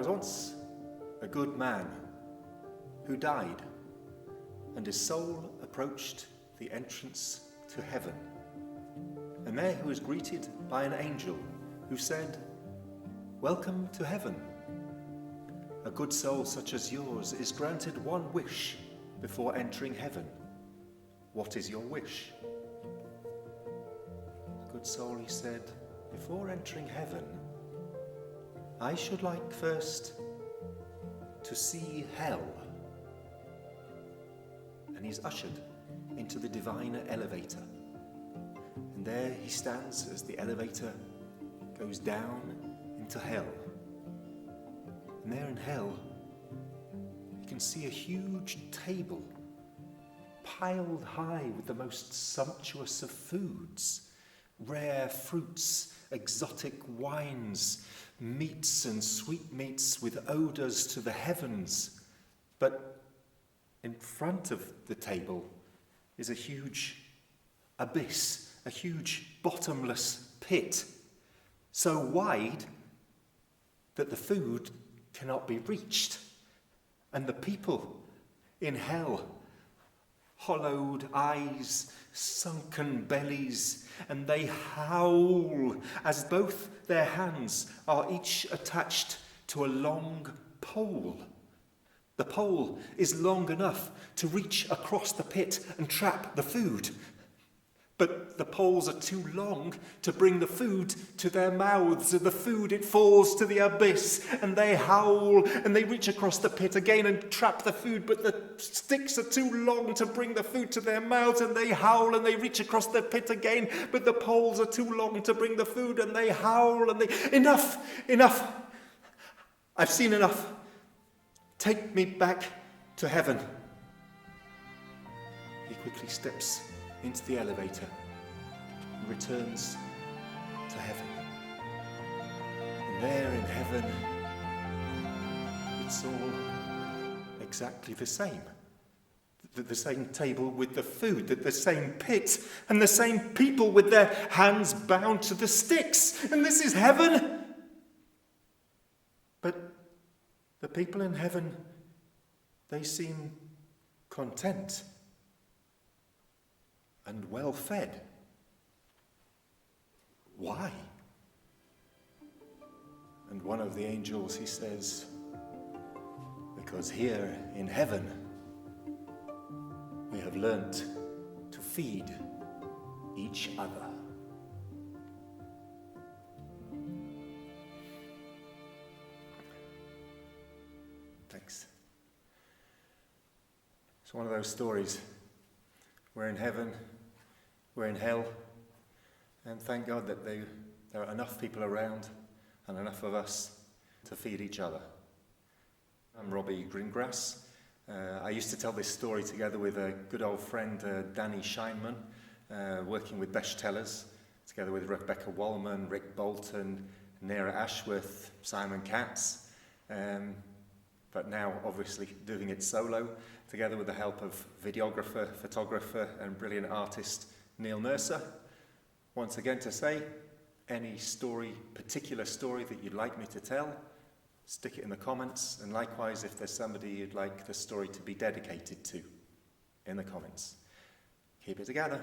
was once a good man who died, and his soul approached the entrance to heaven. And there he was greeted by an angel who said, "Welcome to heaven. A good soul such as yours is granted one wish before entering heaven. What is your wish?" Good soul, he said, "Before entering heaven, I should like first to see hell." And he's ushered into the divine elevator. And there he stands as the elevator goes down into hell. And there in hell, you can see a huge table piled high with the most sumptuous of foods, rare fruits, exotic wines, meats and sweetmeats with odours to the heavens. But in front of the table is a huge abyss, a huge bottomless pit, so wide that the food cannot be reached. And the people in hell, hollowed eyes, sunken bellies, and they howl as both their hands are each attached to a long pole. The pole is long enough to reach across the pit and trap the food. But the poles are too long to bring the food to their mouths, and the food, it falls to the abyss, and they howl, and they reach across the pit again and trap the food, but the sticks are too long to bring the food to their mouths, and they howl, and they reach across the pit again, but the poles are too long to bring the food, and they howl, and they... Enough! I've seen enough. Take me back to heaven. He quickly steps into the elevator and returns to heaven. And there in heaven, it's all exactly the same. The same table with the food, the same pit, and the same people with their hands bound to the sticks. And this is heaven. But the people in heaven, they seem content and well fed. Why? And one of the angels, he says, because here in heaven we have learnt to feed each other. Thanks. It's one of those stories. We're in heaven, we're in hell, and thank God that there are enough people around and enough of us to feed each other. I'm Robbie Greengrass. I used to tell this story together with a good old friend, Danny Scheinman, working with Besht Tellers, together with Rebecca Wallman, Rick Bolton, Nera Ashworth, Simon Katz, but now obviously doing it solo, together with the help of videographer, photographer and brilliant artist Neil Mercer. Once again to say, any story, particular story that you'd like me to tell, stick it in the comments, and likewise if there's somebody you'd like the story to be dedicated to, in the comments. Keep it together.